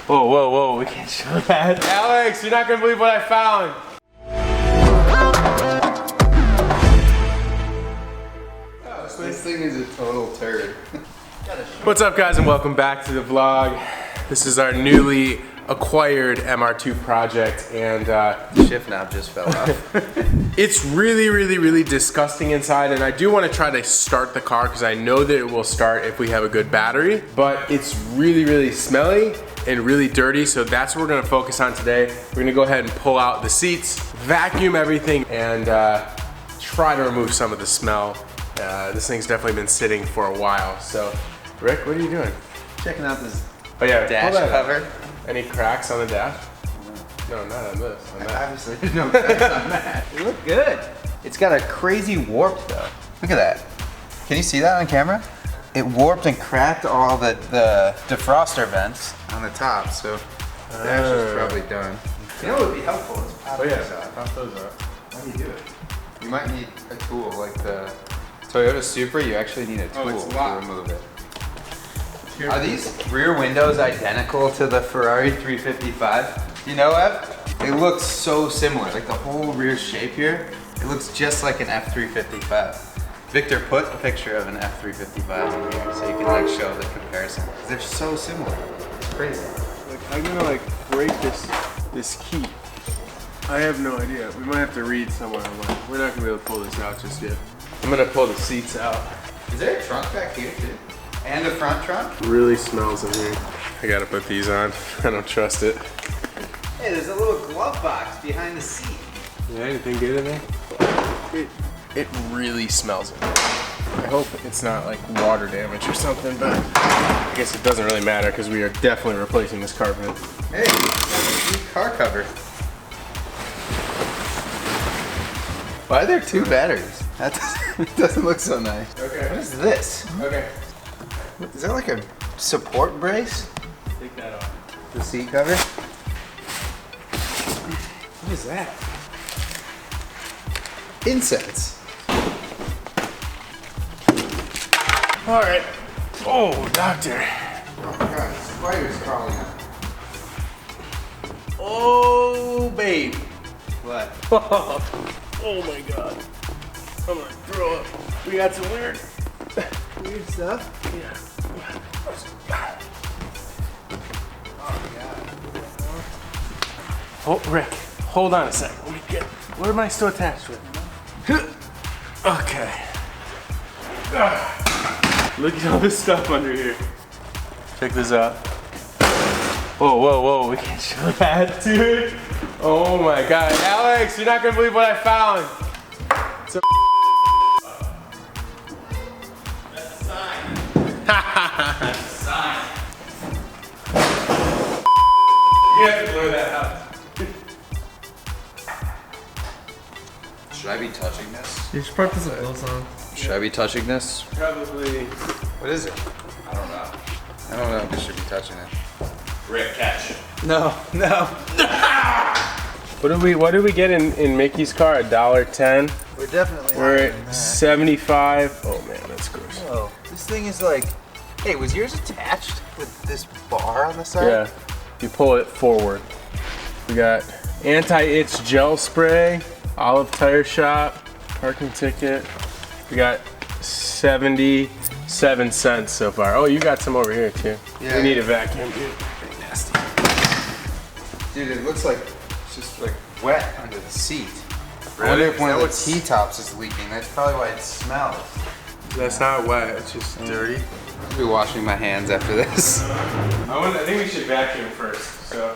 Whoa, whoa, whoa, we can't show that. Alex, you're not gonna believe what I found. Oh, this thing is a total turd. What's up, guys, and welcome back to the vlog. This is our newly acquired MR2 project, and the shift knob just fell off. it's really disgusting inside, and I do want to try to start the car because I know that it will start if we have a good battery, but it's really smelly and really dirty, so that's what we're going to focus on today. We're going to go ahead and pull out the seats, vacuum everything, and try to remove some of the smell. This thing's definitely been sitting for a while. So Rick, what are you doing? Checking out this dash cover. Any cracks on the dash? No, not on this. On that. Obviously there's no cracks on that. It looked good. It's got a crazy warp though. Look at that. Can you see that on camera? It warped and cracked all the defroster vents on the top, so the dash is probably done. You know what would be helpful is pop those out. Pop those out. How do you do it? You might need a tool like the Toyota Supra. You actually need a tool to remove it. Are these rear windows identical to the Ferrari 355? You know what? It looks so similar. Like the whole rear shape here, it looks just like an F355. Victor, put a picture of an F355 in here so you can like show the comparison. They're so similar. It's crazy. Like, I'm gonna like break this key. I have no idea. We might have to read somewhere online. We're not gonna be able to pull this out just yet. I'm gonna pull the seats out. Is there a trunk back here too? And a front trunk? Really smells in here. I gotta put these on. I don't trust it. Hey, there's a little glove box behind the seat. Yeah, anything good in there? It really smells in here. I hope it's not like water damage or something, but I guess it doesn't really matter because we are definitely replacing this carpet. Hey, it's a new car cover. Why are there two batteries? That doesn't look so nice. Okay. What is this? Okay. Is that like a support brace? Take that off. The seat cover? What is that? Incense. All right. Oh, doctor. Oh my god, spiders crawling up. Oh, babe. What? Oh my god. I'm gonna throw up. We got some weird stuff? Yeah. Oh god. Oh, Rick, hold on a sec. Let me get. What am I still attached with? Okay. Look at all this stuff under here. Check this out. Whoa, we can't show that, dude. Oh my god. Alex, you're not gonna believe what I found. It's a That's a sign. That's a sign. You have to blur that out. Should I be touching this? You should practice a little song. Should I be touching this? Probably. What is it? I don't know. I don't know if I should be touching it. Rick, catch. No. What did we get in Mickey's car? $1.10. We're definitely We're at 75. Oh man, that's gross. Oh, this thing is like, hey, was yours attached with this bar on the side? Yeah, you pull it forward. We got anti-itch gel spray, Olive Tire Shop, parking ticket. We got 77 cents so far. Oh, you got some over here too. Yeah. We need a vacuum, dude. Nasty. Dude, it looks like it's just like wet under the seat. Really? I wonder if Is one that of the what's- T-tops is leaking. That's probably why it smells. That's not wet, it's just dirty. I'll be washing my hands after this. I think we should vacuum first, so.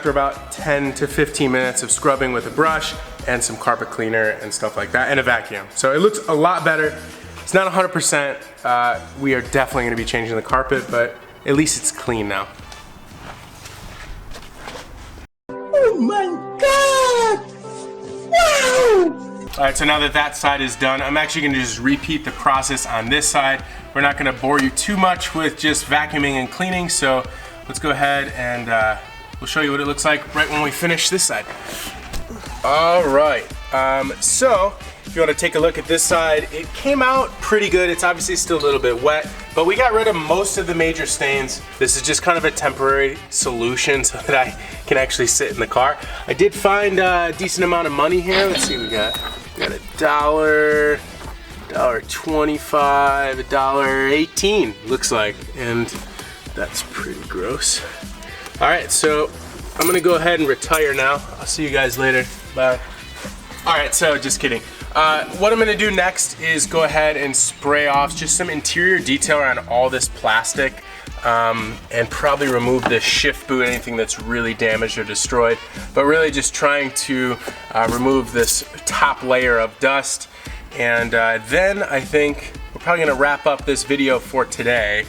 after about 10 to 15 minutes of scrubbing with a brush and some carpet cleaner and stuff like that, and a vacuum. So it looks a lot better. It's not 100%. We are definitely gonna be changing the carpet, but at least it's clean now. Oh my God! Wow! All right, so now that that side is done, I'm actually gonna just repeat the process on this side. We're not gonna bore you too much with just vacuuming and cleaning, so let's go ahead and we'll show you what it looks like right when we finish this side. All right, so if you want to take a look at this side, it came out pretty good. It's obviously still a little bit wet, but we got rid of most of the major stains. This is just kind of a temporary solution so that I can actually sit in the car. I did find a decent amount of money here. Let's see, we got $1, $1.25, $1.18 looks like, and that's pretty gross. All right, so I'm gonna go ahead and retire now. I'll see you guys later. Bye. All right, so just kidding. What I'm gonna do next is go ahead and spray off just some interior detail around all this plastic and probably remove the shift boot, anything that's really damaged or destroyed, but really just trying to remove this top layer of dust. And then I think we're probably gonna wrap up this video for today.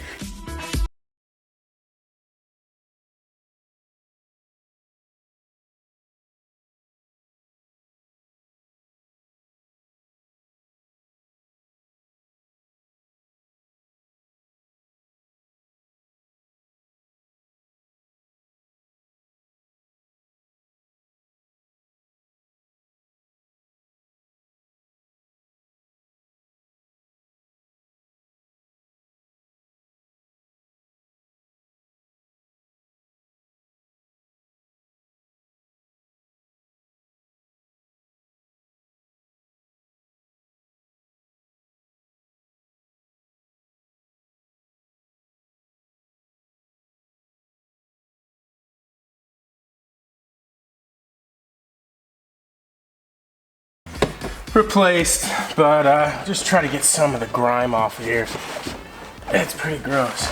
Replaced, but just try to get some of the grime off of here. It's pretty gross.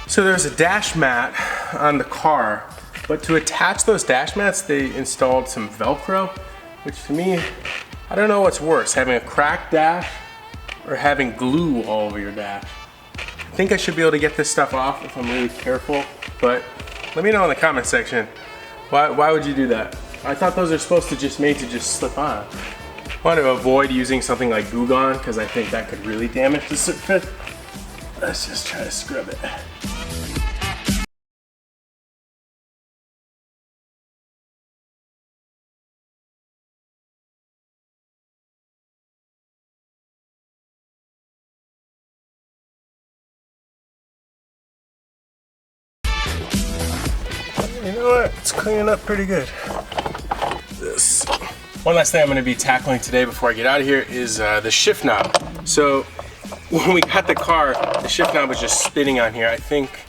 So there's a dash mat on the car, but to attach those dash mats, they installed some Velcro, which to me, I don't know what's worse, having a cracked dash or having glue all over your dash. I think I should be able to get this stuff off if I'm really careful, but let me know in the comment section, why would you do that? I thought those are supposed to just made to just slip on. I want to avoid using something like Goo Gone because I think that could really damage the surface. Let's just try to scrub it. You know what? It's cleaning up pretty good. This. One last thing I'm going to be tackling today before I get out of here is the shift knob. So when we got the car, the shift knob was just spinning on here. I think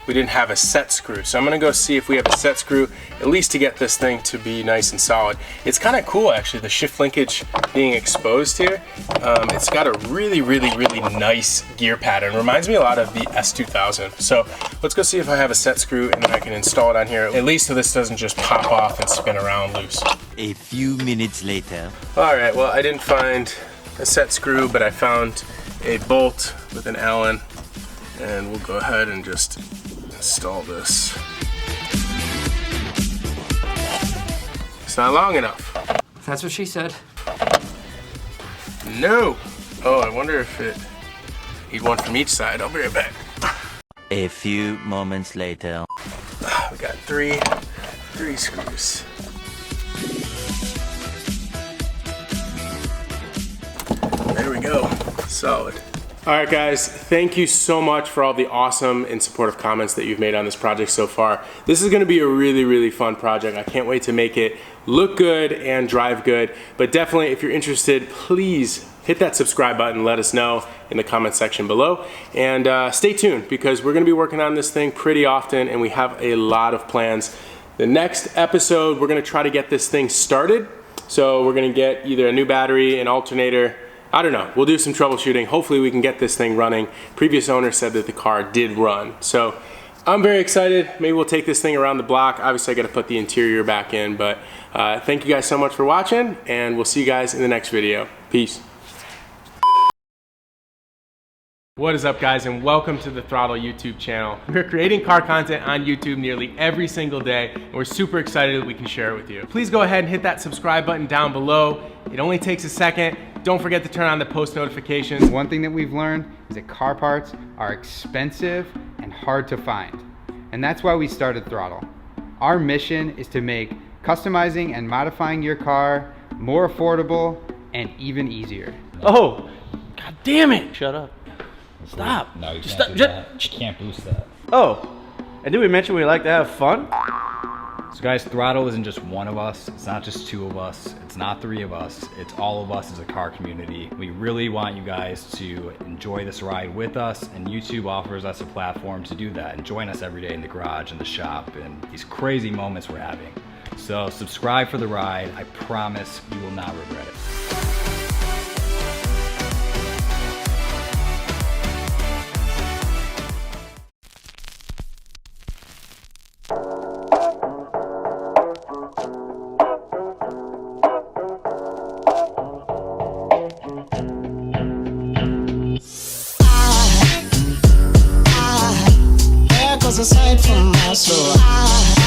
we didn't have a set screw. So I'm going to go see if we have a set screw, at least to get this thing to be nice and solid. It's kind of cool actually, the shift linkage being exposed here. It's got a really nice gear pattern. Reminds me a lot of the S2000. So let's go see if I have a set screw and then I can install it on here, at least so this doesn't just pop off and spin around loose. A few minutes later. All right, well, I didn't find a set screw, but I found a bolt with an Allen, and we'll go ahead and just install this. It's not long enough. That's what she said. No. Oh, I wonder if it, need one from each side. I'll be right back. A few moments later. We got three screws. There we go, solid. All right guys, thank you so much for all the awesome and supportive comments that you've made on this project so far. This is gonna be a really fun project. I can't wait to make it look good and drive good, but definitely if you're interested, please hit that subscribe button, let us know in the comment section below. And stay tuned, because we're gonna be working on this thing pretty often and we have a lot of plans. The next episode, we're gonna try to get this thing started. So we're gonna get either a new battery, an alternator, I don't know, we'll do some troubleshooting. Hopefully we can get this thing running. Previous owner said that the car did run. So I'm very excited. Maybe we'll take this thing around the block. Obviously I gotta put the interior back in, but thank you guys so much for watching, and we'll see you guys in the next video. Peace. What is up, guys, and welcome to the throtl YouTube channel. We're creating car content on YouTube nearly every single day, and we're super excited that we can share it with you. Please go ahead and hit that subscribe button down below. It only takes a second. Don't forget to turn on the post notifications. One thing that we've learned is that car parts are expensive and hard to find. And that's why we started throtl. Our mission is to make customizing and modifying your car more affordable and even easier. Oh, god damn it! Shut up. Stop. No, you Just can't stop. do that. You can't boost that. Oh, and did we mention we like to have fun? So guys, throtl isn't just one of us. It's not just two of us. It's not three of us. It's all of us as a car community. We really want you guys to enjoy this ride with us, and YouTube offers us a platform to do that and join us every day in the garage, in the shop, and these crazy moments we're having. So subscribe for the ride. I promise you will not regret it. There goes a sight from my soul.